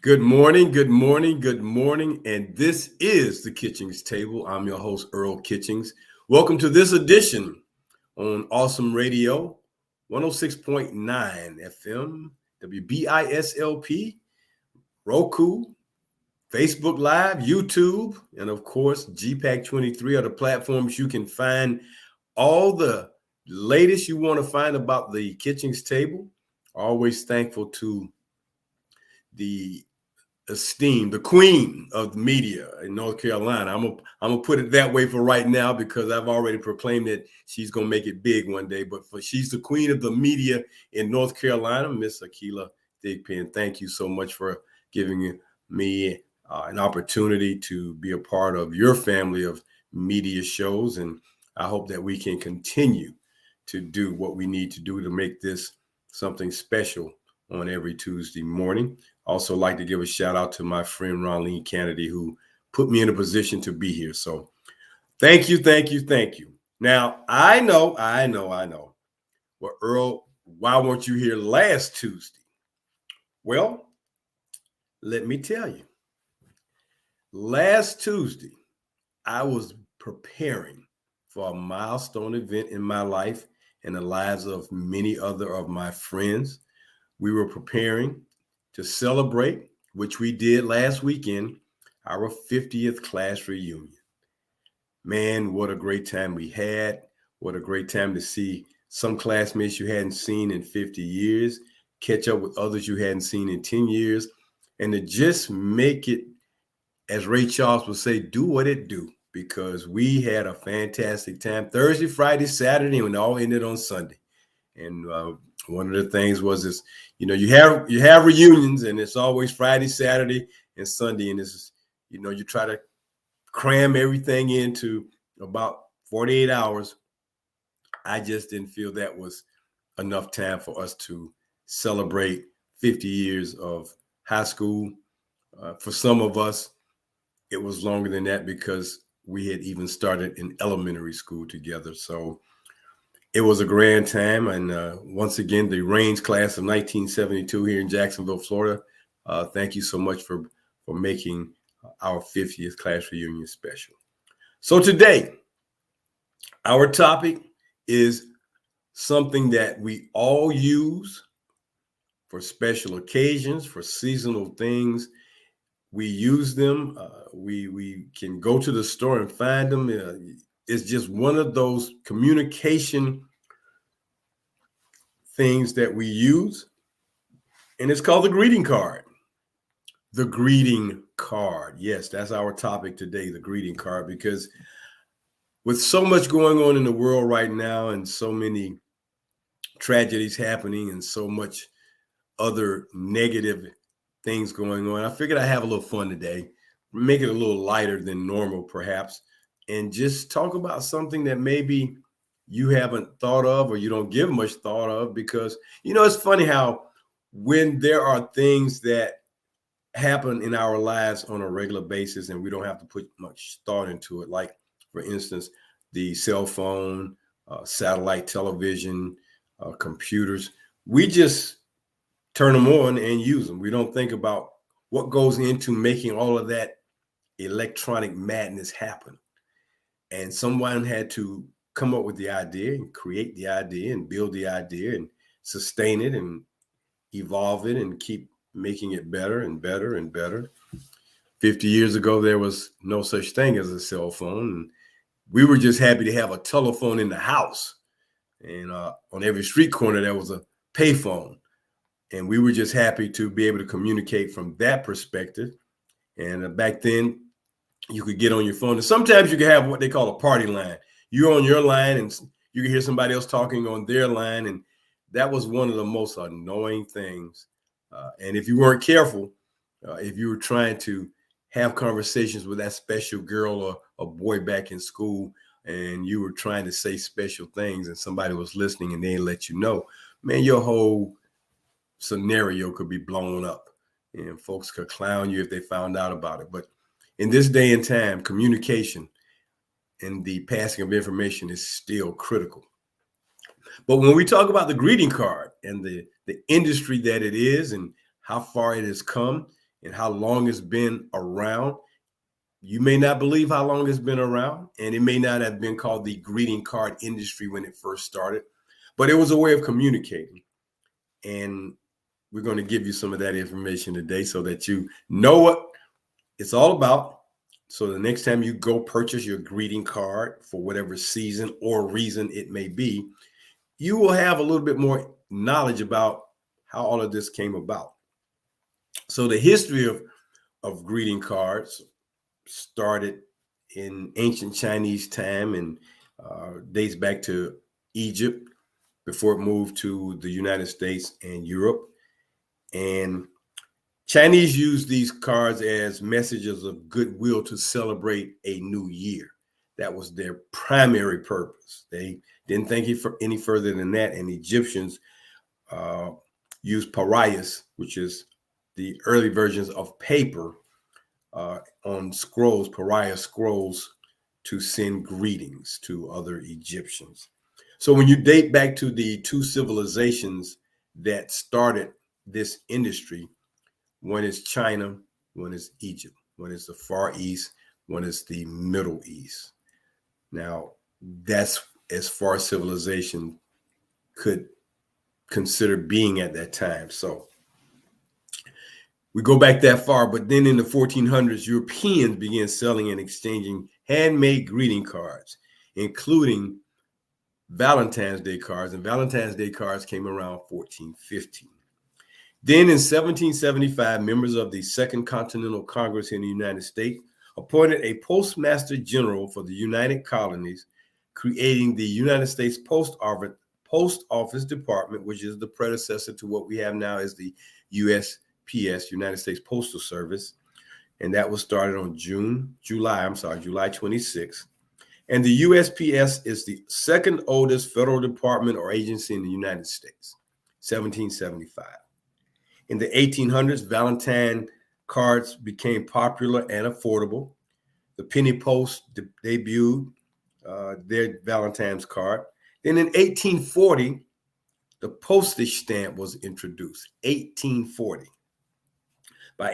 Good morning, good morning, good morning. And this is the Kitchings Table. I'm your host, Earl Kitchings. Welcome to this edition on Awesome Radio, 106.9 FM, WBISLP, Roku, Facebook Live, YouTube, and of course, GPAC 23 are the platforms you can find all the latest you want to find about the Kitchings Table. Always thankful to the esteemed, the queen of the media in North Carolina. I'm gonna put it that way for right now because I've already proclaimed that she's gonna make it big one day. But she's the queen of the media in North Carolina, Miss Akila Thigpen. Thank you so much for giving me an opportunity to be a part of your family of media shows, and I hope that we can continue to do what we need to do to make this something special on every Tuesday morning. Also like to give a shout out to my friend Ronleen Kennedy, who put me in a position to be here. So thank you, thank you, thank you. Now, I know. Well, Earl, why weren't you here last Tuesday? Well, let me tell you. Last Tuesday, I was preparing for a milestone event in my life and the lives of many other of my friends. We were preparing to celebrate, which we did last weekend, our 50th class reunion. Man, what a great time we had. What a great time to see some classmates you hadn't seen in 50 years, catch up with others you hadn't seen in 10 years, and to just make it, as Ray Charles would say, do what it do, because we had a fantastic time Thursday, Friday, Saturday, and it all ended on Sunday. And one of the things was this, you have reunions, and it's always Friday, Saturday, and Sunday, and it's you try to cram everything into about 48 hours. I just didn't feel that was enough time for us to celebrate 50 years of high school. For some of us, it was longer than that because we had even started in elementary school together. So it was a grand time. And once again, the Range class of 1972 here in Jacksonville, Florida, thank you so much for making our 50th class reunion special. So today, our topic is something that we all use for special occasions, for seasonal things. We use them. We can go to the store and find them. It's just one of those communication things that we use, and it's called the greeting card. The greeting card. Yes, that's our topic today, the greeting card, because with so much going on in the world right now and so many tragedies happening and so much other negative things going on, I figured I'd have a little fun today, make it a little lighter than normal perhaps, and just talk about something that maybe you haven't thought of or you don't give much thought of, because it's funny how when there are things that happen in our lives on a regular basis and we don't have to put much thought into it, like for instance the cell phone, satellite television, computers, we just turn them on and use them. We don't think about what goes into making all of that electronic madness happen. And someone had to come up with the idea and create the idea and build the idea and sustain it and evolve it and keep making it better and better and better. 50 years ago, there was no such thing as a cell phone. And we were just happy to have a telephone in the house. And on every street corner, there was a payphone. And we were just happy to be able to communicate from that perspective. And back then, you could get on your phone. And sometimes you could have what they call a party line. You're on your line and you can hear somebody else talking on their line. And that was one of the most annoying things. And if you weren't careful, if you were trying to have conversations with that special girl or a boy back in school, and you were trying to say special things and somebody was listening and they didn't let you know, man, your whole scenario could be blown up and folks could clown you if they found out about it. But in this day and time, communication and the passing of information is still critical. But when we talk about the greeting card and the industry that it is and how far it has come and how long it's been around. You may not believe how long it's been around, and it may not have been called the greeting card industry when it first started, but it was a way of communicating. And we're going to give you some of that information today so that you know what it's all about. So the next time you go purchase your greeting card for whatever season or reason it may be, you will have a little bit more knowledge about how all of this came about. So the history of greeting cards started in ancient Chinese time and dates back to Egypt before it moved to the United States and Europe. And Chinese used these cards as messages of goodwill to celebrate a new year. That was their primary purpose. They didn't think any further than that. And Egyptians used papyrus, which is the early versions of paper on scrolls, papyrus scrolls, to send greetings to other Egyptians. So when you date back to the two civilizations that started this industry, one is China, one is Egypt, one is the Far East, one is the Middle East. Now, that's as far as civilization could consider being at that time. So we go back that far, but then in the 1400s, Europeans began selling and exchanging handmade greeting cards, including Valentine's Day cards, and Valentine's Day cards came around 1415. Then in 1775, members of the Second Continental Congress in the United States appointed a postmaster general for the United Colonies, creating the United States Post Office Department, which is the predecessor to what we have now as the USPS, United States Postal Service. And that was started on July 26th. And the USPS is the second oldest federal department or agency in the United States, 1775. In the 1800s, Valentine cards became popular and affordable. The penny post debuted their Valentine's card. Then in 1840, the postage stamp was introduced, 1840. By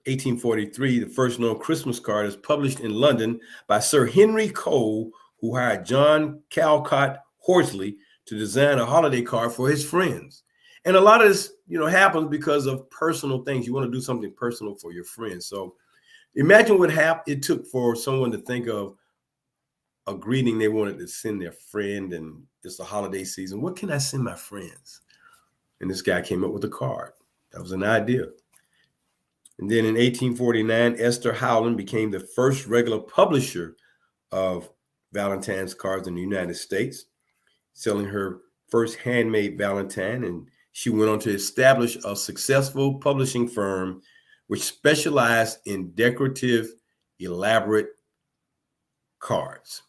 1843, the first known Christmas card is published in London by Sir Henry Cole, who hired John Calcott Horsley to design a holiday card for his friends. And a lot of this, happens because of personal things. You want to do something personal for your friends. So imagine what it took for someone to think of a greeting they wanted to send their friend, and it's the holiday season. What can I send my friends? And this guy came up with a card. That was an idea. And then in 1849, Esther Howland became the first regular publisher of Valentine's cards in the United States, selling her first handmade Valentine. And she went on to establish a successful publishing firm which specialized in decorative, elaborate cards.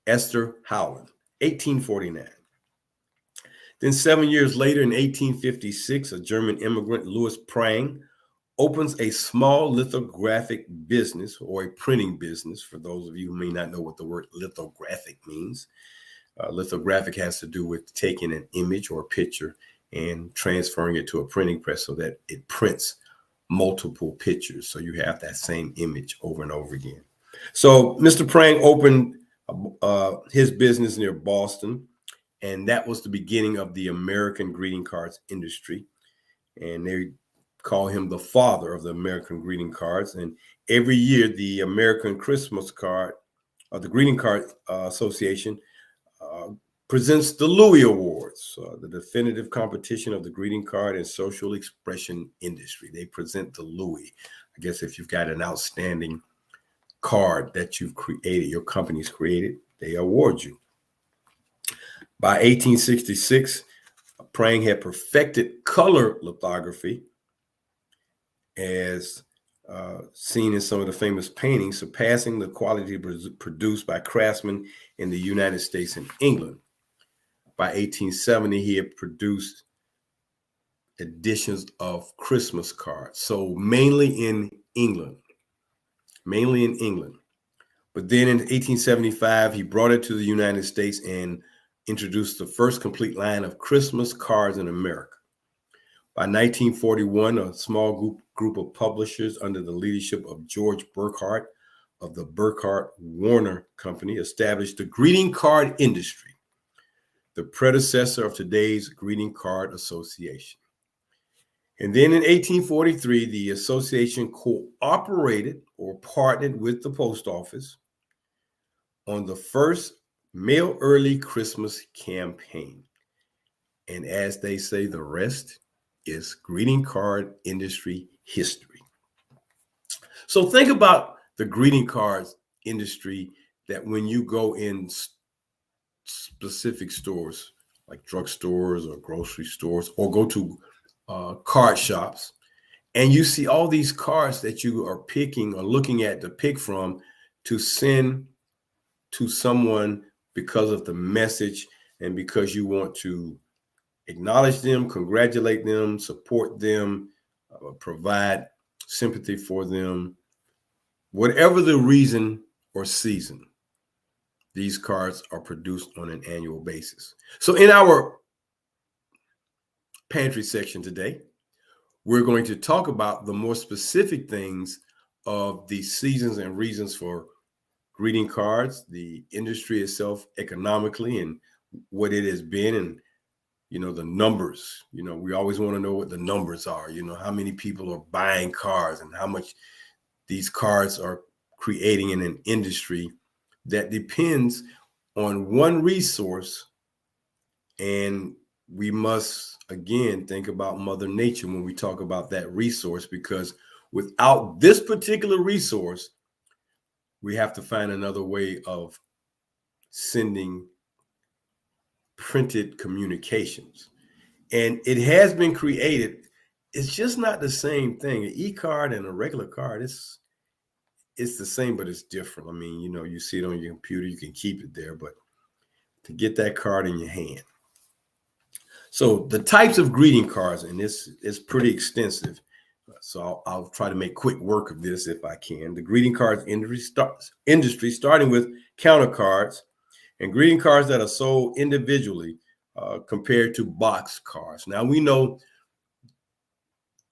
Esther Howland, 1849. Then 7 years later, in 1856, a German immigrant, Louis Prang, opens a small lithographic business, or a printing business, for those of you who may not know what the word lithographic means. Lithographic has to do with taking an image or a picture and transferring it to a printing press so that it prints multiple pictures. So you have that same image over and over again. So Mr. Prang opened his business near Boston, and that was the beginning of the American greeting cards industry. And they call him the father of the American greeting cards. And every year, the American Christmas card, or the Greeting Card Association, presents the Louis Awards, the definitive competition of the greeting card and social expression industry. They present the Louis. I guess if you've got an outstanding card that you've created, your company's created, they award you. By 1866, Prang had perfected color lithography, as seen in some of the famous paintings, surpassing the quality produced by craftsmen in the United States and England. By 1870, he had produced editions of Christmas cards, so mainly in England. But then in 1875, he brought it to the United States and introduced the first complete line of Christmas cards in America. By 1941, a small group of publishers under the leadership of George Burkhart of the Burkhart-Warner Company established the greeting card industry, the predecessor of today's Greeting Card Association. And then in 1843, the association cooperated or partnered with the post office on the first Mail Early Christmas campaign. And as they say, the rest is greeting card industry history. So think about the greeting cards industry, that when you go in specific stores like drugstores or grocery stores, or go to card shops, and you see all these cards that you are picking or looking at to pick from to send to someone because of the message and because you want to acknowledge them, congratulate them, support them, provide sympathy for them, whatever the reason or season. These cards are produced on an annual basis. So in our pantry section today, we're going to talk about the more specific things of the seasons and reasons for greeting cards, the industry itself economically, and what it has been, and the numbers. We always want to know what the numbers are, how many people are buying cards and how much these cards are creating in an industry that depends on one resource. And we must, again, think about Mother Nature when we talk about that resource, because without this particular resource, we have to find another way of sending printed communications. And it has been created. It's just not the same thing. An e-card and a regular card, it's the same, but it's different. I mean, you see it on your computer, you can keep it there, but to get that card in your hand. So the types of greeting cards, and this is pretty extensive, so I'll try to make quick work of this if I can. The greeting cards industry, starting with counter cards and greeting cards that are sold individually compared to box cards. Now, we know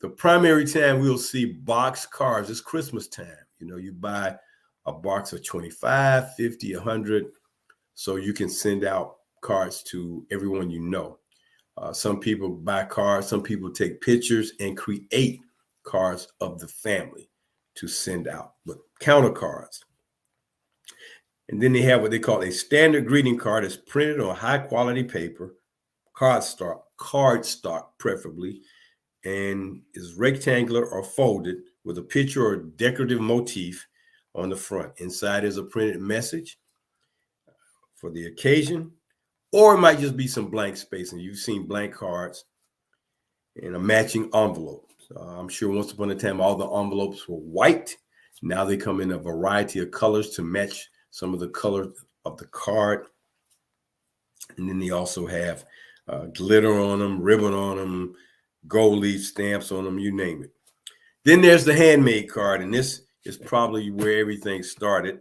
the primary time we'll see box cards is Christmas time. You buy a box of 25, 50, 100, so you can send out cards to everyone you know. Some people buy cards, some people take pictures and create cards of the family to send out, but counter cards. And then they have what they call a standard greeting card. It's printed on high quality paper, cardstock preferably, and is rectangular or folded with a picture or decorative motif on the front. Inside is a printed message for the occasion, or it might just be some blank space. And you've seen blank cards and a matching envelope. I'm sure once upon a time, all the envelopes were white. Now they come in a variety of colors to match some of the color of the card. And then they also have glitter on them, ribbon on them, gold leaf stamps on them, you name it. Then there's the handmade card, and this is probably where everything started.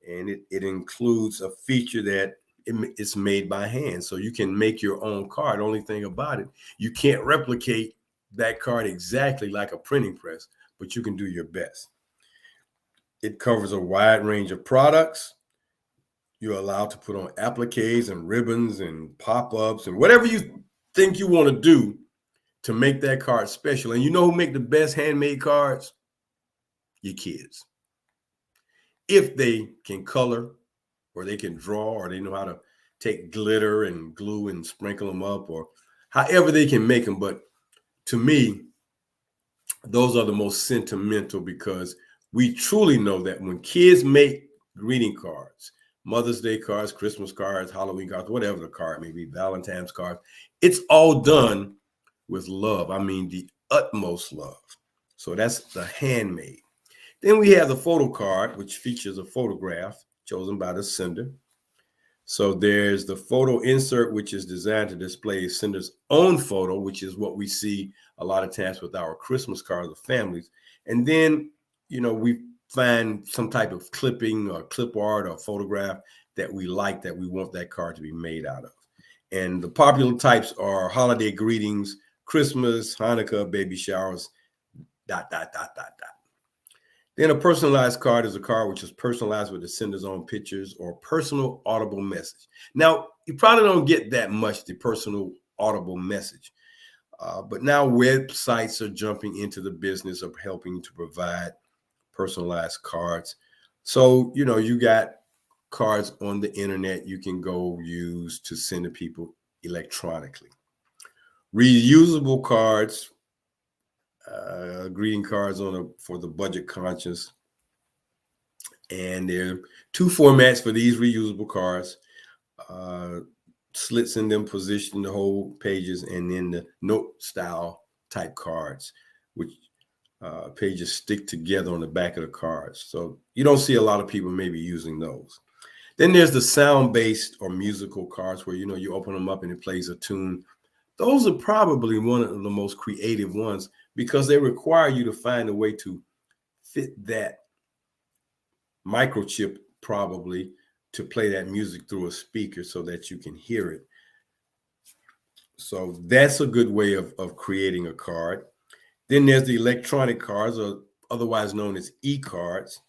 And it includes a feature that it's made by hand. So you can make your own card. Only thing about it, you can't replicate that card exactly like a printing press, but you can do your best. It covers a wide range of products. You're allowed to put on appliques and ribbons and pop-ups and whatever you think you want to do to make that card special. And you know who make the best handmade cards? Your kids. If they can color, or they can draw, or they know how to take glitter and glue and sprinkle them up, or however they can make them. But to me, those are the most sentimental, because we truly know that when kids make greeting cards, Mother's Day cards, Christmas cards, Halloween cards, whatever the card may be, Valentine's cards, it's all done with love. I mean, the utmost love. So that's the handmade. Then we have the photo card, which features a photograph chosen by the sender. So there's the photo insert, which is designed to display a sender's own photo, which is what we see a lot of times with our Christmas cards of families. And then, we find some type of clipping or clip art or photograph that we like, that we want that card to be made out of. And the popular types are holiday greetings, Christmas, Hanukkah, baby showers, dot, dot, dot, dot, dot. Then a personalized card is a card which is personalized with the sender's own pictures or personal audible message. Now, you probably don't get that much, the personal audible message. But now websites are jumping into the business of helping to provide personalized cards. So, you got cards on the internet you can go use to send to people electronically. Reusable cards, greeting cards for the budget conscious. And there are two formats for these reusable cards. Slits in them position the whole pages, and then the note style type cards, which pages stick together on the back of the cards. So you don't see a lot of people maybe using those. Then there's the sound-based or musical cards where, you open them up and it plays a tune. Those are probably one of the most creative ones because they require you to find a way to fit that microchip probably to play that music through a speaker so that you can hear it. So that's a good way of creating a card. Then there's the electronic cards, or otherwise known as e-cards.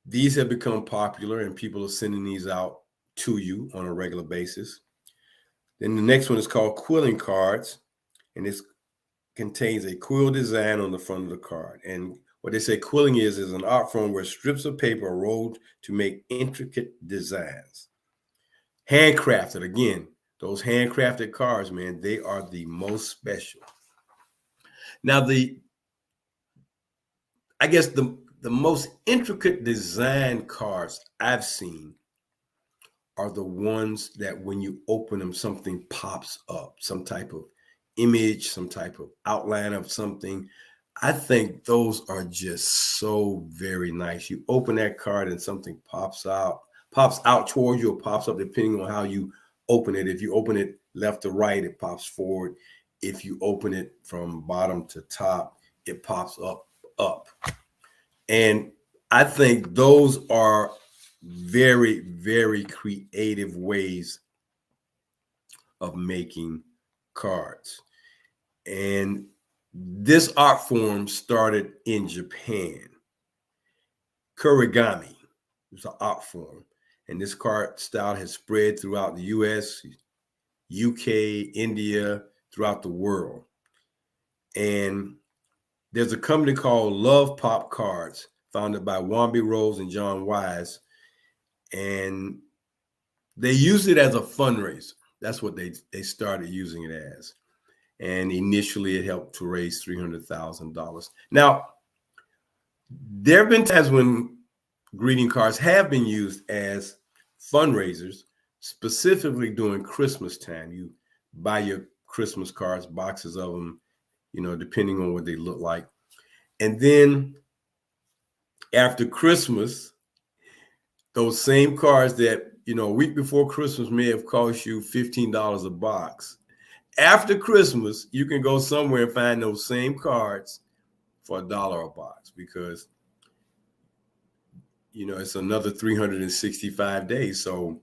These have become popular and people are sending these out to you on a regular basis. Then the next one is called quilling cards, and this contains a quill design on the front of the card. And what they say quilling is an art form where strips of paper are rolled to make intricate designs. Handcrafted, again, those handcrafted cards, man, they are the most special. Now, I guess the most intricate design cards I've seen are the ones that when you open them, something pops up, some type of image, some type of outline of something. I think those are just so very nice. You open that card and something pops out towards you or pops up depending on how you open it. If you open it left to right, it pops forward. If you open it from bottom to top, it pops up. And I think those are very, very creative ways of making cards. And this art form started in Japan. Kurigami is an art form. And this card style has spread throughout the US, UK, India, throughout the world. And there's a company called Love Pop Cards, founded by Wambi Rose and John Wise. And they use it as a fundraiser. That's what they started using it as. And initially it helped to raise $300,000. Now, there have been times when greeting cards have been used as fundraisers, specifically during Christmas time. You buy your Christmas cards, boxes of them, depending on what they look like. And then after Christmas, those same cards that, a week before Christmas may have cost you $15 a box. After Christmas, you can go somewhere and find those same cards for $1 a box because, it's another 365 days. So,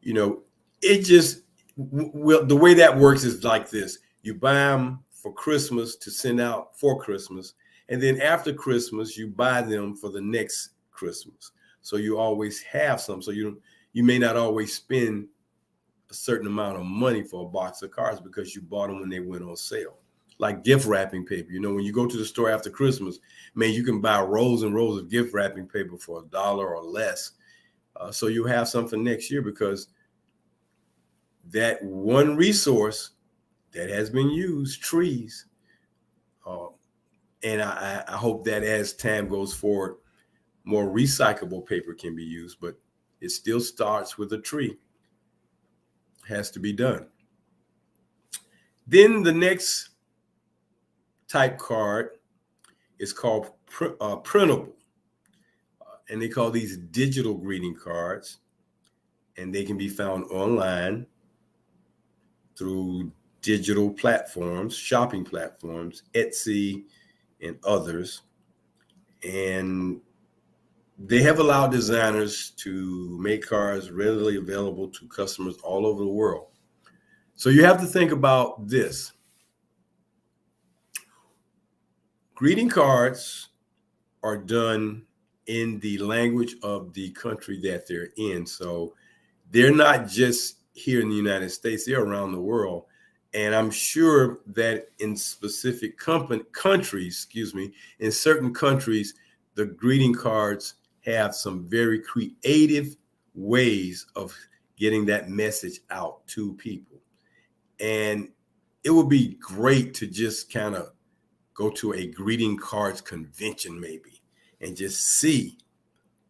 it just, the way that works is like this. You buy them for Christmas to send out for Christmas. And then after Christmas, you buy them for the next Christmas. So you always have some. So you may not always spend a certain amount of money for a box of cards because you bought them when they went on sale. Like gift wrapping paper. When you go to the store after Christmas, man, you can buy rolls and rolls of gift wrapping paper for $1 or less. So you have something next year because that one resource that has been used, trees. And I hope that as time goes forward, more recyclable paper can be used, but it still starts with a tree. Has to be done. Then the next type card is called printable. And they call these digital greeting cards. And they can be found online through digital platforms, shopping platforms, Etsy, and others. And they have allowed designers to make cards readily available to customers all over the world. So you have to think about this. Greeting cards are done in the language of the country that they're in. So they're not just here in the United States, they're around the world. And I'm sure that in specific countries, in certain countries, the greeting cards have some very creative ways of getting that message out to people. And it would be great to just kind of go to a greeting cards convention maybe and just see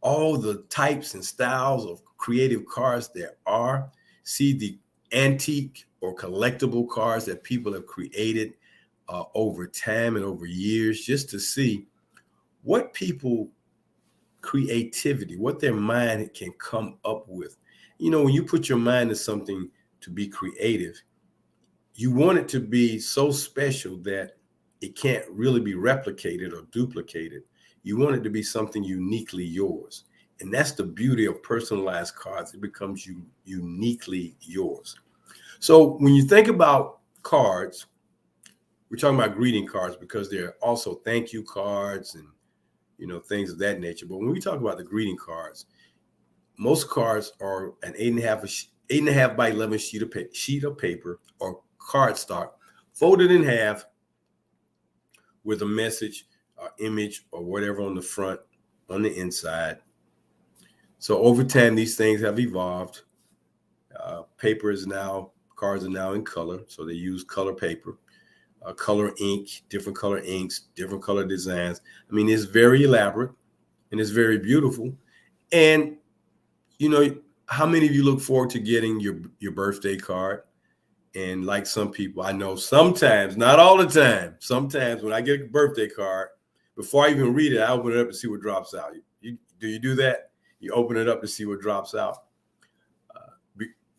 all the types and styles of creative cards there are, see the antique or collectible cards that people have created over time and over years, just to see what people creativity, what their mind can come up with. You know, when you put your mind to something to be creative, you want it to be so special that it can't really be replicated or duplicated. You want it to be something uniquely yours. And that's the beauty of personalized cards. It becomes uniquely yours. So when you think about cards, we're talking about greeting cards because there are also thank you cards and things of that nature. But when we talk about the greeting cards, most cards are an 8.5 by 11 sheet of paper or cardstock folded in half with a message, image, or whatever on the front, on the inside. So over time, these things have evolved. Cards are now in color, so they use color paper, color ink, different color inks, different color designs. I mean, it's very elaborate and it's very beautiful. And how many of you look forward to getting your birthday card? And like some people, I know sometimes, not all the time, sometimes when I get a birthday card, before I even read it, I open it up to see what drops out. Do you do that? You open it up to see what drops out.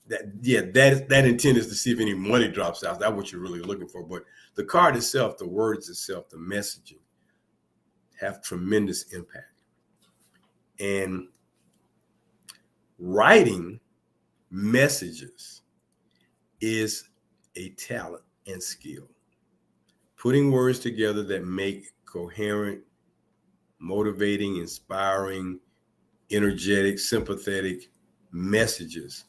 That intent is to see if any money drops out. That's what you're really looking for. But the card itself, the words itself, the messaging have tremendous impact. And writing messages is a talent and skill. Putting words together that make coherent, motivating, inspiring, energetic, sympathetic messages.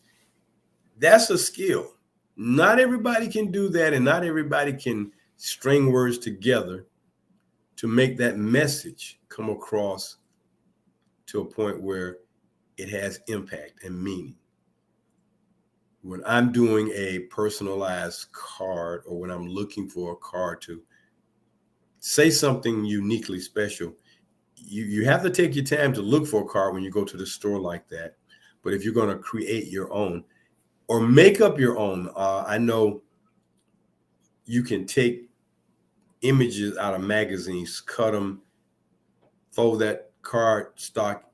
That's a skill. Not everybody can do that, and not everybody can string words together to make that message come across to a point where it has impact and meaning. When I'm doing a personalized card, or when I'm looking for a card to say something uniquely special, you have to take your time to look for a card when you go to the store like that. But if you're going to create your own or make up your own, I know you can take images out of magazines, cut them, fold that card stock,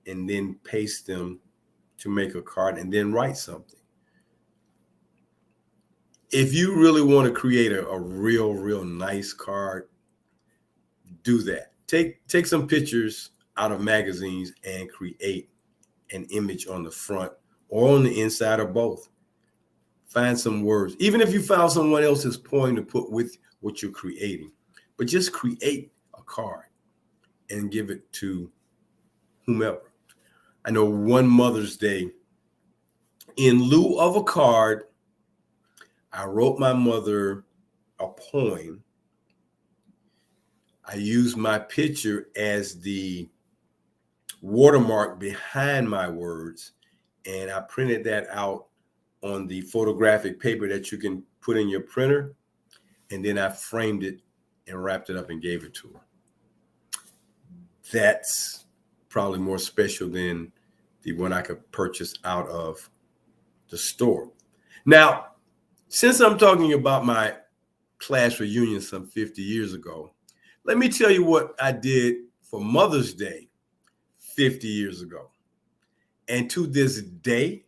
and then paste them to make a card and then write something. If you really want to create a real nice card, do that. Take some pictures out of magazines and create an image on the front or on the inside or both. Find some words, even if you found someone else's poem to put with what you're creating, but just create a card and give it to whomever. I know one Mother's Day, in lieu of a card, I wrote my mother a poem. I used my picture as the watermark behind my words, and I printed that out on the photographic paper that you can put in your printer, and then I framed it and wrapped it up and gave it to her. That's probably more special than the one I could purchase out of the store. Now, since I'm talking about my class reunion some 50 years ago, let me tell you what I did for Mother's Day 50 years ago. And to this day,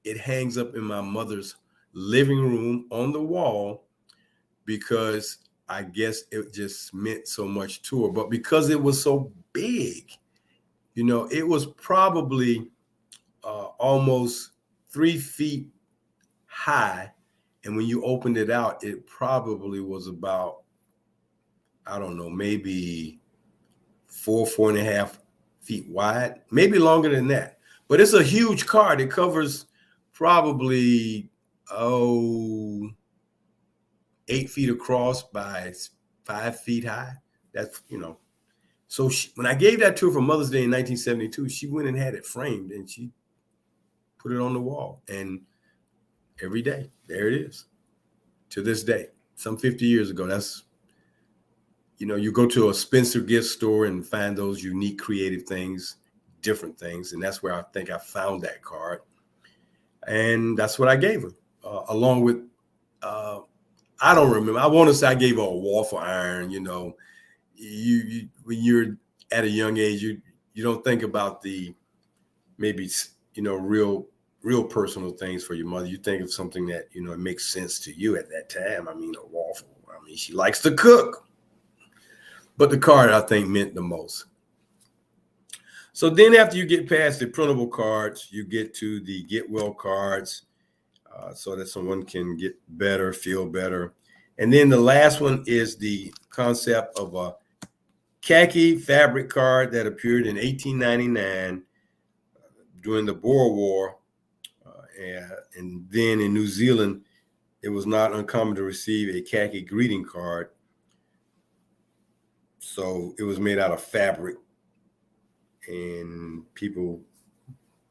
it hangs up in my mother's living room on the wall because I guess it just meant so much to her. But because it was so big, it was probably almost 3 feet high. And when you opened it out, it probably was about, I don't know, maybe 4.5 feet wide, maybe longer than that. But it's a huge card. It covers probably, 8 feet across by 5 feet high. That's, So when I gave that to her for Mother's Day in 1972, she went and had it framed and she put it on the wall. And every day, there it is to this day. Some 50 years ago, that's, you go to a Spencer gift store and find those unique, creative things, different things. And that's where I think I found that card. And that's what I gave her, along with, I don't remember. I want to say I gave her a waffle iron. You when you're at a young age, you don't think about the maybe, real personal things for your mother. You think of something that, it makes sense to you at that time. I mean, a waffle. I mean, she likes to cook. But the card, I think, meant the most. So then after you get past the printable cards, you get to the get well cards, so that someone can get better, feel better. And then the last one is the concept of a khaki fabric card that appeared in 1899 during the Boer War. And then in New Zealand, it was not uncommon to receive a khaki greeting card. So it was made out of fabric, and people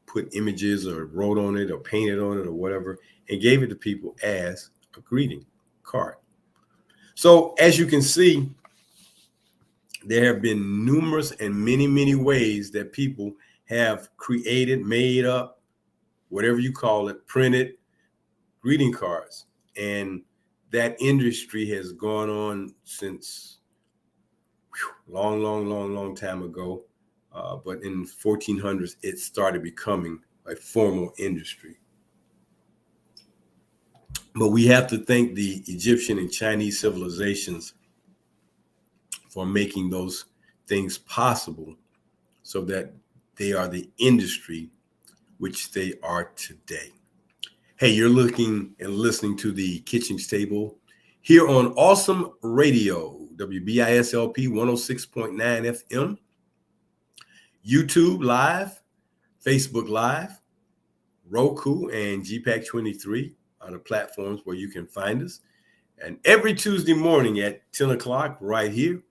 put images or wrote on it or painted on it or whatever and gave it to people as a greeting card. So as you can see, there have been numerous and many, many ways that people have created, made up, whatever you call it, printed greeting cards. And that industry has gone on since long time ago. But in 1400s, it started becoming a formal industry. But we have to thank the Egyptian and Chinese civilizations for making those things possible so that they are the industry which they are today. Hey, you're looking and listening to the Kitchings Table here on Awesome Radio, WBISLP 106.9 FM, YouTube Live, Facebook Live, Roku, and GPAC 23 are the platforms where you can find us. And every Tuesday morning at 10 o'clock right here,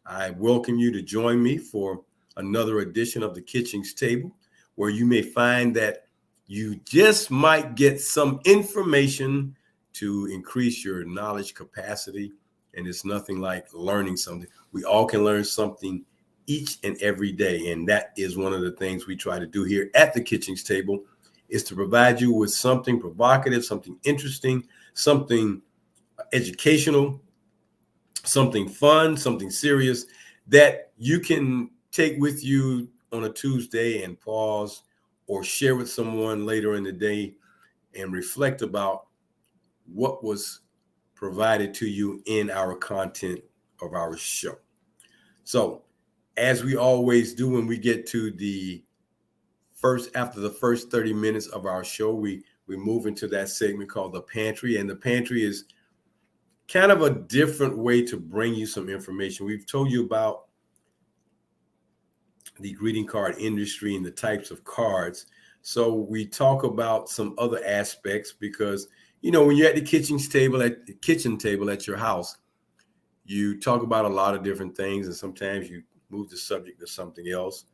I welcome you to join me for another edition of the Kitchings Table, where you may find that you just might get some information to increase your knowledge capacity. And it's nothing like learning something. We all can learn something each and every day. And that is one of the things we try to do here at the Kitchings Table, is to provide you with something provocative, something interesting, something educational, something fun, something serious that you can take with you on a Tuesday and pause, or share with someone later in the day and reflect about what was provided to you in our content of our show. So, as we always do when we get to after the first 30 minutes of our show, we move into that segment called the pantry. And the pantry is kind of a different way to bring you some information. We've told you about the greeting card industry and the types of cards. So we talk about some other aspects because, when you're at the kitchen table at your house, you talk about a lot of different things, and sometimes you move the subject to something else,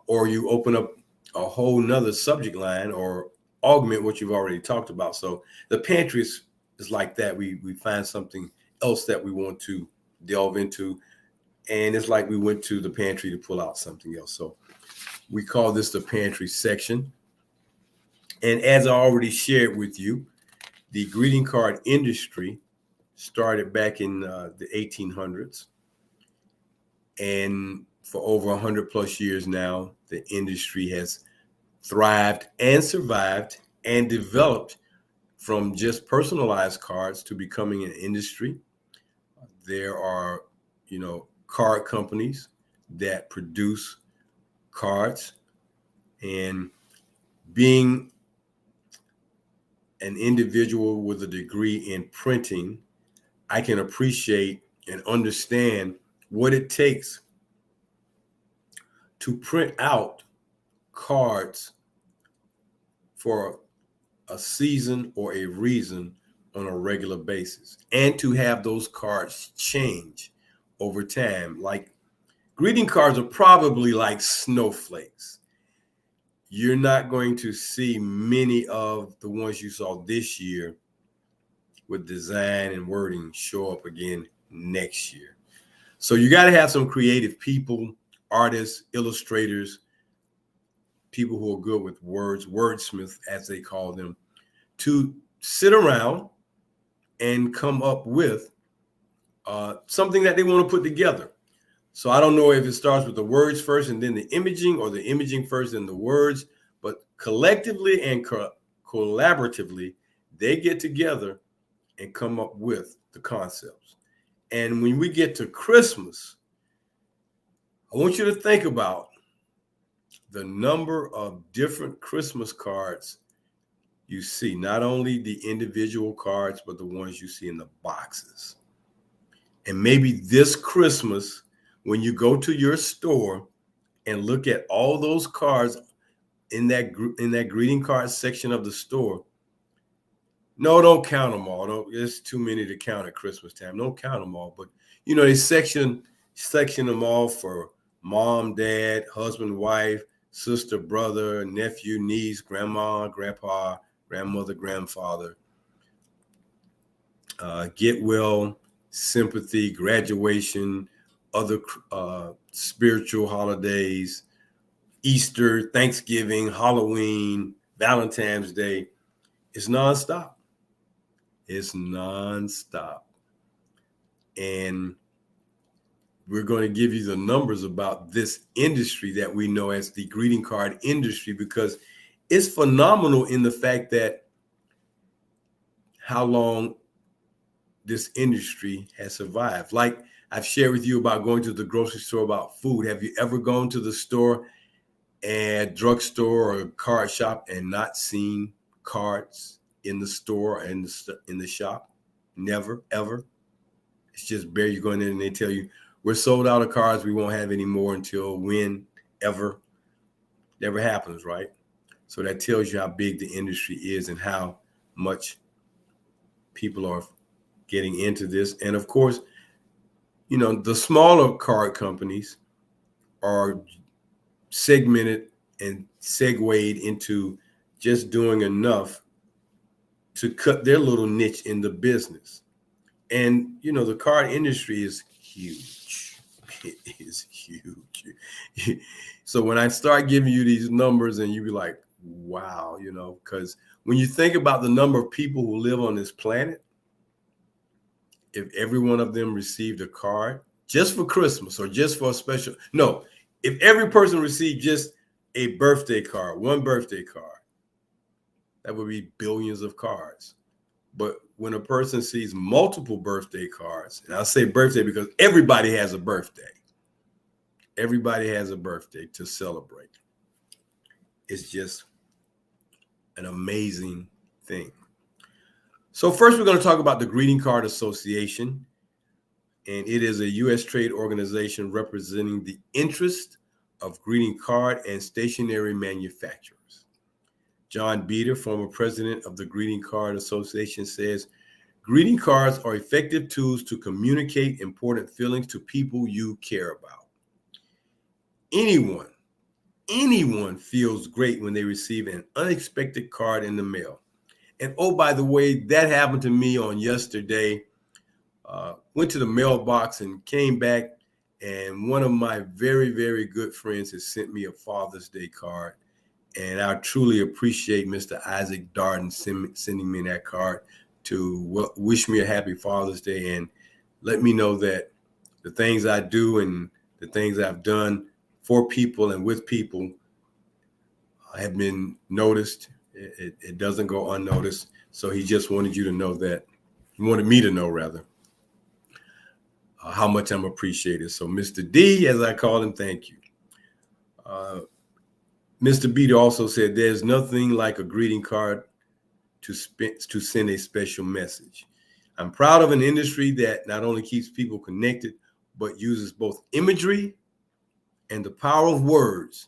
or you open up a whole nother subject line or augment what you've already talked about. So the pantry is like that. We find something else that we want to delve into, and it's like we went to the pantry to pull out something else. So we call this the pantry section. And as I already shared with you, the greeting card industry started back in the 1800s. And for over 100 plus years now, the industry has thrived and survived and developed from just personalized cards to becoming an industry. There are, card companies that produce cards, and being an individual with a degree in printing, I can appreciate and understand what it takes to print out cards for a season or a reason on a regular basis, and to have those cards change over time. Like, greeting cards are probably like snowflakes. You're not going to see many of the ones you saw this year with design and wording show up again next year. So you got to have some creative people, artists, illustrators, people who are good with words, wordsmiths, as they call them, to sit around and come up with something that they want to put together. So I don't know if it starts with the words first and then the imaging, or the imaging first and the words, but collectively and collaboratively, they get together and come up with the concepts. And when we get to Christmas, I want you to think about the number of different Christmas cards you see, not only the individual cards, but the ones you see in the boxes. And maybe this Christmas, when you go to your store and look at all those cards in that greeting card section of the store, no, don't count them all. There's too many to count at Christmas time. Don't count them all. But, they section them all for mom, dad, husband, wife, sister, brother, nephew, niece, grandma, grandpa, grandmother, grandfather. Get well, sympathy, graduation, other spiritual holidays, Easter, Thanksgiving, Halloween, Valentine's Day. It's nonstop. It's nonstop. And we're going to give you the numbers about this industry that we know as the greeting card industry, because it's phenomenal in the fact that how long this industry has survived. Like I've shared with you about going to the grocery store about food. Have you ever gone to the store and drugstore or card shop and not seen cards in the store and in the shop? Never, ever. It's just bare. You go in there and they tell you, we're sold out of cards. We won't have any more until when, ever. Never happens, right? So that tells you how big the industry is and how much people are getting into this. And of course, the smaller card companies are segmented and segued into just doing enough to cut their little niche in the business. And, the card industry is huge. It is huge. So when I start giving you these numbers and you be like, wow, because when you think about the number of people who live on this planet, if every one of them received a card just for Christmas or just for a special, no, if every person received just a birthday card, one birthday card, that would be billions of cards. But when a person sees multiple birthday cards, and I'll say birthday because everybody has a birthday. Everybody has a birthday to celebrate. It's just an amazing thing. So first, we're going to talk about the Greeting Card Association, and it is a U.S. trade organization representing the interest of greeting card and stationery manufacturers. John Beater, former president of the Greeting Card Association, says, greeting cards are effective tools to communicate important feelings to people you care about. Anyone feels great when they receive an unexpected card in the mail. And oh, by the way, that happened to me on yesterday. Went to the mailbox and came back, and one of my very, very good friends has sent me a Father's Day card. And I truly appreciate Mr. Isaac Darden sending me that card to wish me a happy Father's Day and let me know that the things I do and the things I've done for people and with people have been noticed. It doesn't go unnoticed. So he just wanted you to know that. He wanted me to know, rather, how much I'm appreciated. So Mr. D, as I call him, thank you. Mr. Beater also said there's nothing like a greeting card to send a special message. I'm proud of an industry that not only keeps people connected, but uses both imagery and the power of words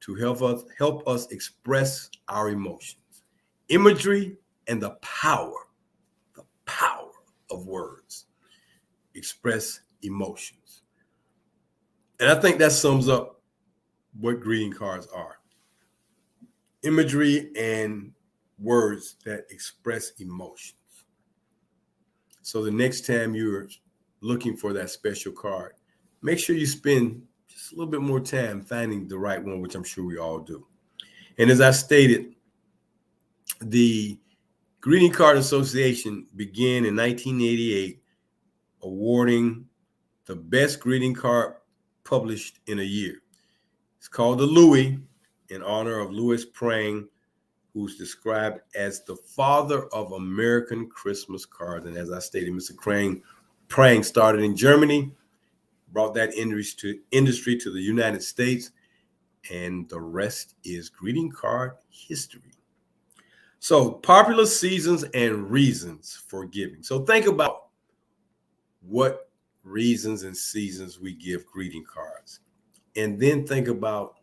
to help us express our emotions. Imagery and the power of words express emotions. And I think that sums up what greeting cards are. Imagery and words that express emotions. So the next time you're looking for that special card, make sure you spend just a little bit more time finding the right one, which I'm sure we all do. And as I stated, the Greeting Card Association began in 1988, awarding the best greeting card published in a year. It's called the Louis, in honor of Louis Prang, who's described as the father of American Christmas cards. And as I stated, Mr. Prang started in Germany, brought that industry to the United States, and the rest is greeting card history. So, popular seasons and reasons for giving. So think about what reasons and seasons we give greeting cards. And then think about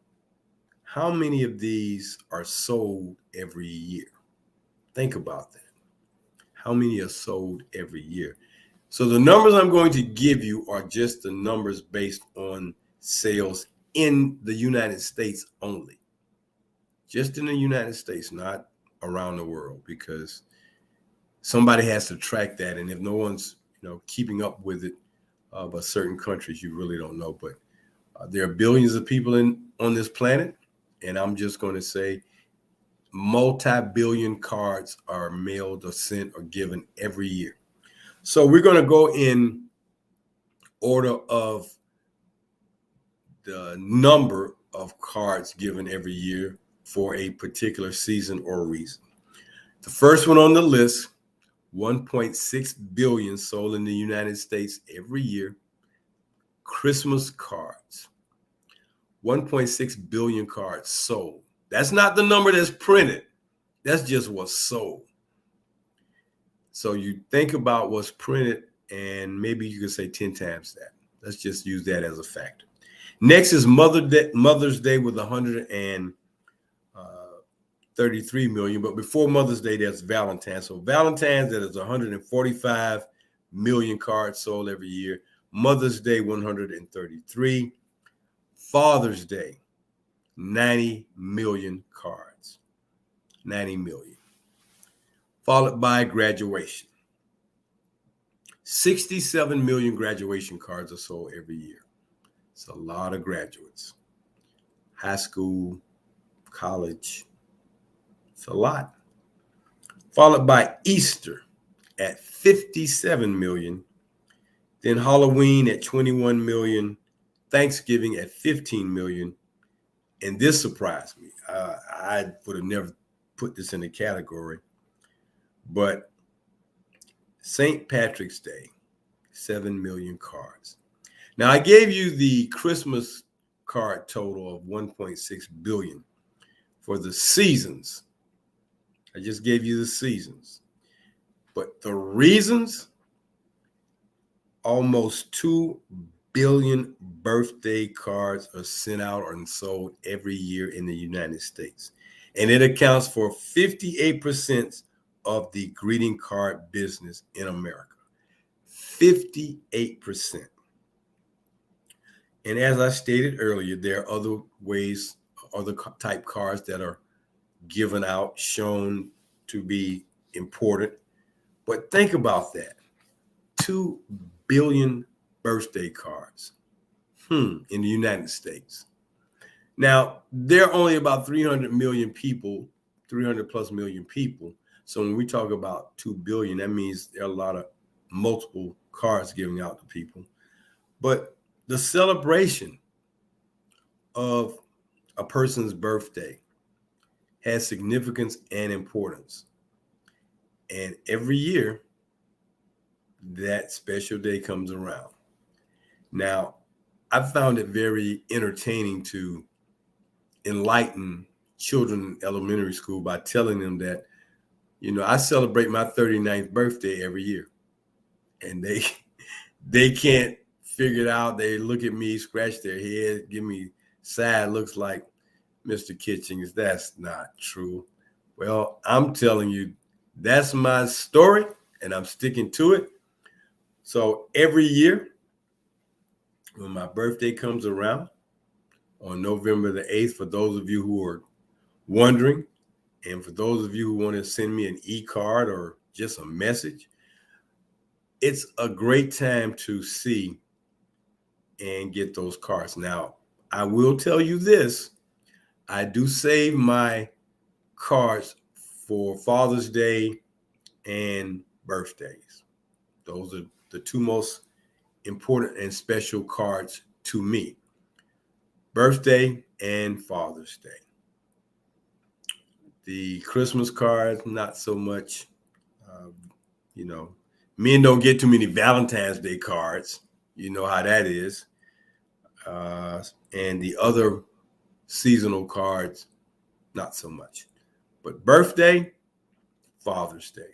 how many of these are sold every year. Think about that. How many are sold every year? So the numbers I'm going to give you are just the numbers based on sales in the United States only. Just in the United States, not around the world, because somebody has to track that. And if no one's keeping up with it, but certain countries, you really don't know. But there are billions of people on this planet. And I'm just going to say multi-billion cards are mailed or sent or given every year. So we're going to go in order of the number of cards given every year for a particular season or reason. The first one on the list, 1.6 billion sold in the United States every year, Christmas cards. 1.6 billion cards sold. That's not the number that's printed. That's just what's sold. So you think about what's printed, and maybe you could say 10 times that. Let's just use that as a factor. Next is Mother's Day with 133 million. But before Mother's Day, there's Valentine's. So Valentine's, that is 145 million cards sold every year. Mother's Day, 133. Father's Day, 90 million cards. 90 million. Followed by graduation. 67 million graduation cards are sold every year. It's a lot of graduates. High school, college. It's a lot. Followed by Easter at 57 million. Then Halloween at 21 million. Thanksgiving at 15 million. And this surprised me. I would have never put this in the category. But St. Patrick's Day, 7 million cards. Now, I gave you the Christmas card total of 1.6 billion for the seasons. I just gave you the seasons. But the reasons, almost 2 billion birthday cards are sent out and sold every year in the United States. And it accounts for 58% of the greeting card business in America. 58%. And as I stated earlier, there are other ways, other type cards that are given out, shown to be important. But think about that. 2 billion birthday cards in the United States. Now, there are only about 300 million people, 300 plus million people. So when we talk about 2 billion, that means there are a lot of multiple cards giving out to people. But the celebration of a person's birthday has significance and importance. And every year, that special day comes around. Now, I found it very entertaining to enlighten children in elementary school by telling them that, I celebrate my 39th birthday every year, and they can't figure it out. They look at me, scratch their head, give me sad looks like, Mr. Kitchings, that's not true. Well, I'm telling you, that's my story, and I'm sticking to it. So every year, when my birthday comes around on November the 8th, for those of you who are wondering, and for those of you who want to send me an e-card or just a message, it's a great time to see and get those cards. Now, I will tell you this. I do save my cards for Father's Day and birthdays. Those are the two most important and special cards to me. Birthday and Father's Day. The Christmas cards, not so much. You know, men don't get too many Valentine's Day cards. You know how that is. And the other seasonal cards, not so much. But birthday, Father's Day,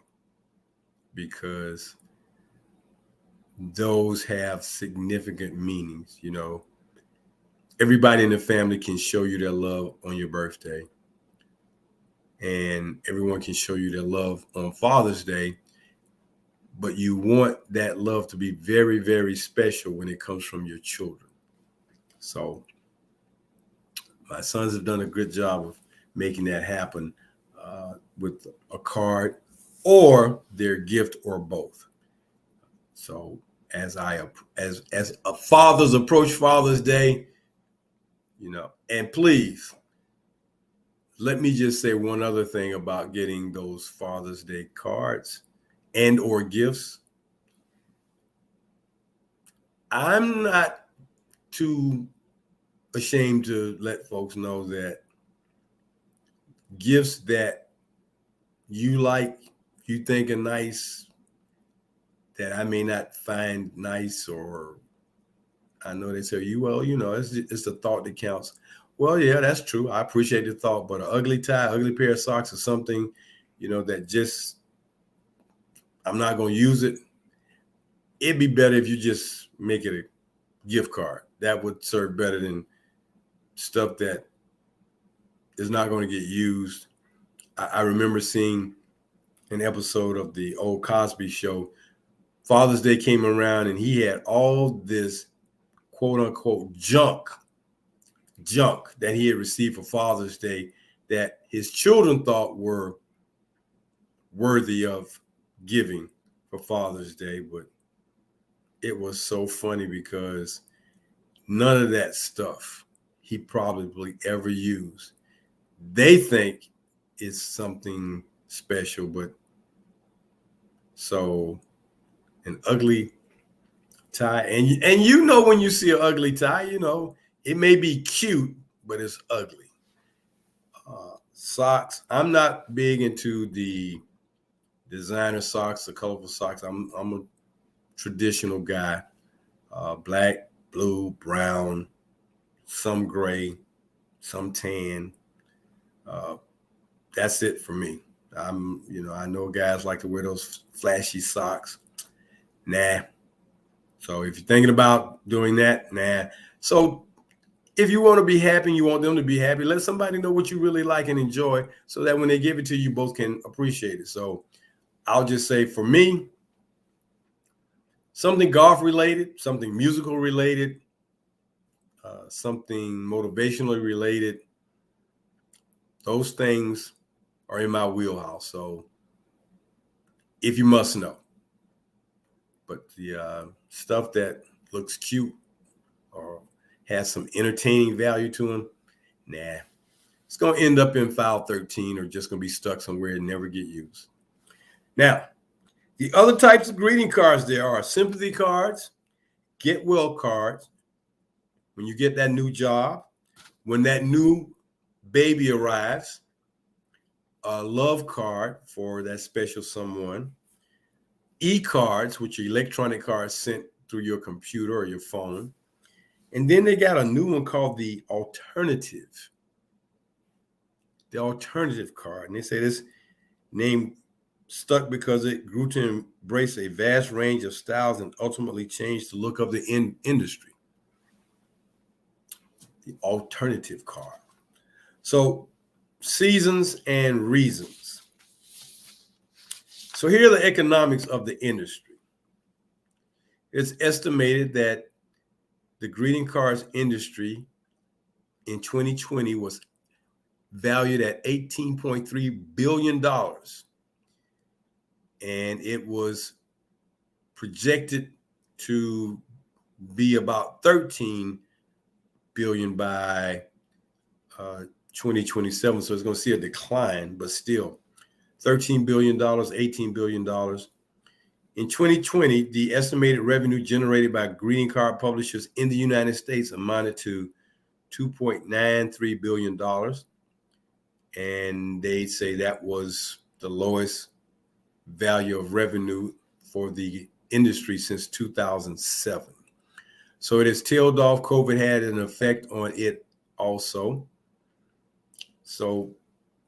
because those have significant meanings. Everybody in the family can show you their love on your birthday, and everyone can show you their love on Father's Day, but you want that love to be very, very special when it comes from your children. So my sons have done a good job of making that happen with a card or their gift or both. So as fathers approach Father's Day, and please let me just say one other thing about getting those Father's Day cards and or gifts. I'm not too ashamed to let folks know that gifts that you like, you think are nice, that I may not find nice, or I know they say, well, it's the thought that counts. Well, yeah, that's true. I appreciate the thought, but an ugly tie, ugly pair of socks, or something, that just, I'm not going to use it. It'd be better if you just make it a gift card. That would serve better than stuff that is not going to get used. I remember seeing an episode of the old Cosby Show. Father's Day came around and he had all this quote unquote junk that he had received for Father's Day that his children thought were worthy of giving for Father's Day. But it was so funny because none of that stuff he probably ever used. They think it's something special, but so an ugly tie, and when you see an ugly tie, it may be cute, but it's ugly. Socks. I'm not big into the designer socks, the colorful socks. I'm a traditional guy. Black, blue, brown, some gray, some tan. That's it for me. I know guys like to wear those flashy socks. Nah. So if you're thinking about doing that, nah. So if you want to be happy and you want them to be happy, let somebody know what you really like and enjoy so that when they give it to you, both can appreciate it. So I'll just say for me, something golf related, something musical related, something motivationally related, those things are in my wheelhouse. So if you must know. But the stuff that looks cute or has some entertaining value to them, nah. It's going to end up in file 13 or just going to be stuck somewhere and never get used. Now, the other types of greeting cards there are sympathy cards, get well cards. When you get that new job, when that new baby arrives, a love card for that special someone, e-cards, which are electronic cards sent through your computer or your phone. And then they got a new one called the alternative card. And they say this name stuck because it grew to embrace a vast range of styles and ultimately changed the look of the industry. The alternative car. So, seasons and reasons. So, here are the economics of the industry. It's estimated that the greeting cards industry in 2020 was valued at $18.3 billion. And it was projected to be about 13 billion by 2027. So it's going to see a decline, but still $13 billion, $18 billion. In 2020, the estimated revenue generated by greeting card publishers in the United States amounted to $2.93 billion. And they say that was the lowest value of revenue for the industry since 2007. So it has tailed off. COVID had an effect on it also. So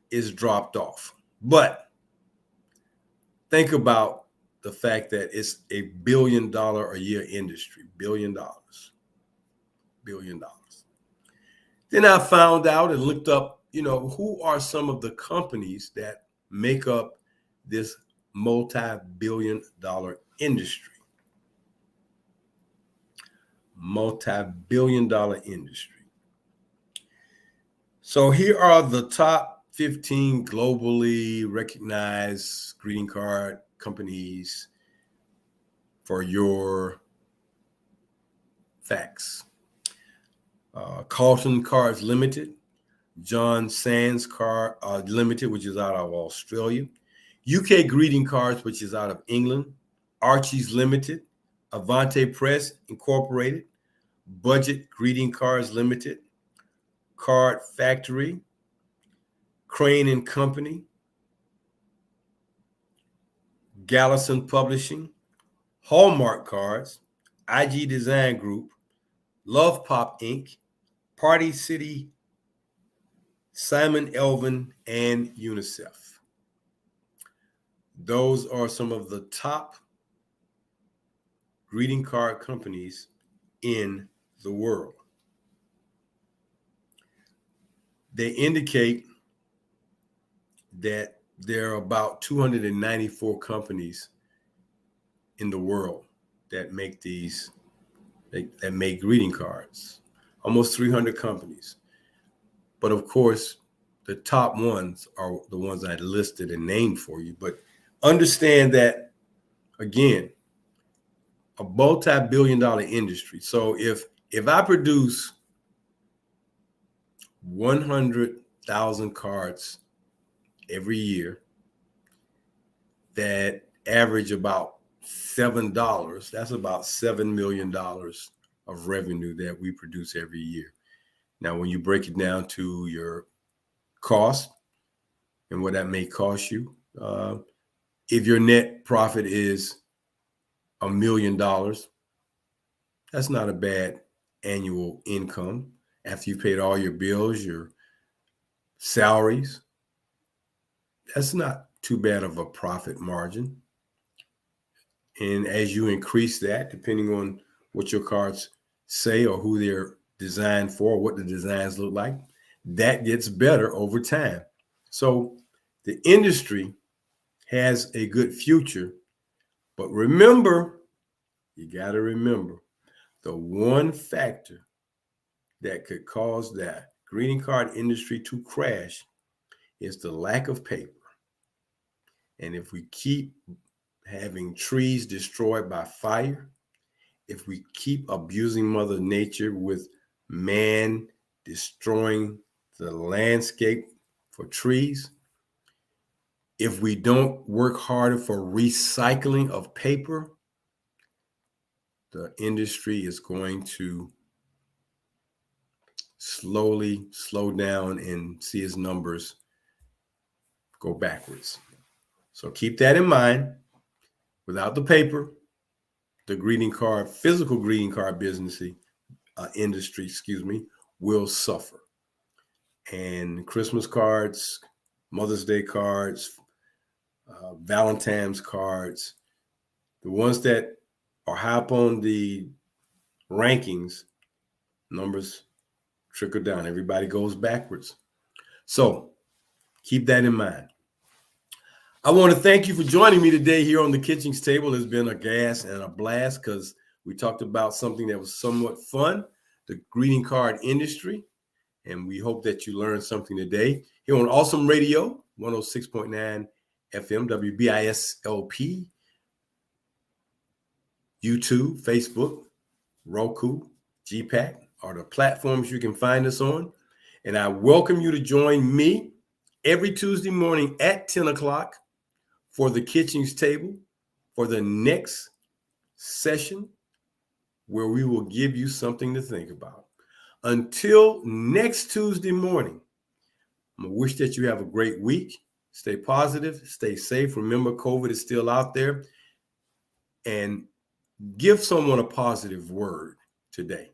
it's dropped off. But think about the fact that it's $1 billion a year industry, $1 billion. Then I found out and looked up, who are some of the companies that make up this multi-billion-dollar industry. Multi-billion-dollar industry. So here are the top 15 globally recognized greeting card companies for your facts. Carlton Cards Limited, John Sands Card Limited, which is out of Australia, UK Greeting Cards, which is out of England, Archie's Limited, Avante Press Incorporated, Budget Greeting Cards Limited, Card Factory, Crane and Company, Gallison Publishing, Hallmark Cards, IG Design Group, Love Pop Inc., Party City, Simon Elvin, and UNICEF. Those are some of the top greeting card companies in the world. They indicate that there are about 294 companies in the world that make that make greeting cards. Almost 300 companies. But of course, the top ones are the ones I listed and named for you. But understand that, again, a multi-billion-dollar industry. So if I produce 100,000 cards every year that average about $7, that's about $7 million of revenue that we produce every year. Now, when you break it down to your cost and what that may cost you, if your net profit is $1 million, that's not a bad annual income after you paid all your bills, your salaries. That's not too bad of a profit margin. And as you increase that, depending on what your cards say or who they're designed for, what the designs look like, that gets better over time. So the industry has a good future, but remember, you got to remember, the one factor that could cause that greeting card industry to crash is the lack of paper. And if we keep having trees destroyed by fire, if we keep abusing Mother Nature with man destroying the landscape for trees, if we don't work harder for recycling of paper, the industry is going to slowly slow down and see its numbers go backwards. So keep that in mind. Without the paper, the physical greeting card industry, will suffer. And Christmas cards, Mother's Day cards, Valentine's cards, the ones that are high up on the rankings, numbers trickle down. Everybody goes backwards. So keep that in mind. I want to thank you for joining me today here on the Kitchings Table. It's been a gas and a blast because we talked about something that was somewhat fun, the greeting card industry. And we hope that you learned something today here on Awesome Radio, 106.9 FM, WBISLP, YouTube, Facebook, Roku, GPAC are the platforms you can find us on. And I welcome you to join me every Tuesday morning at 10 o'clock for the Kitchings Table for the next session where we will give you something to think about. Until next Tuesday morning, I'm going to wish that you have a great week. Stay positive, stay safe. Remember, COVID is still out there. And give someone a positive word today.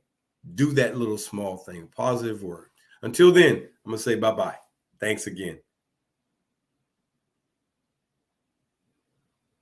Do that little small thing, a positive word. Until then, I'm going to say bye-bye. Thanks again.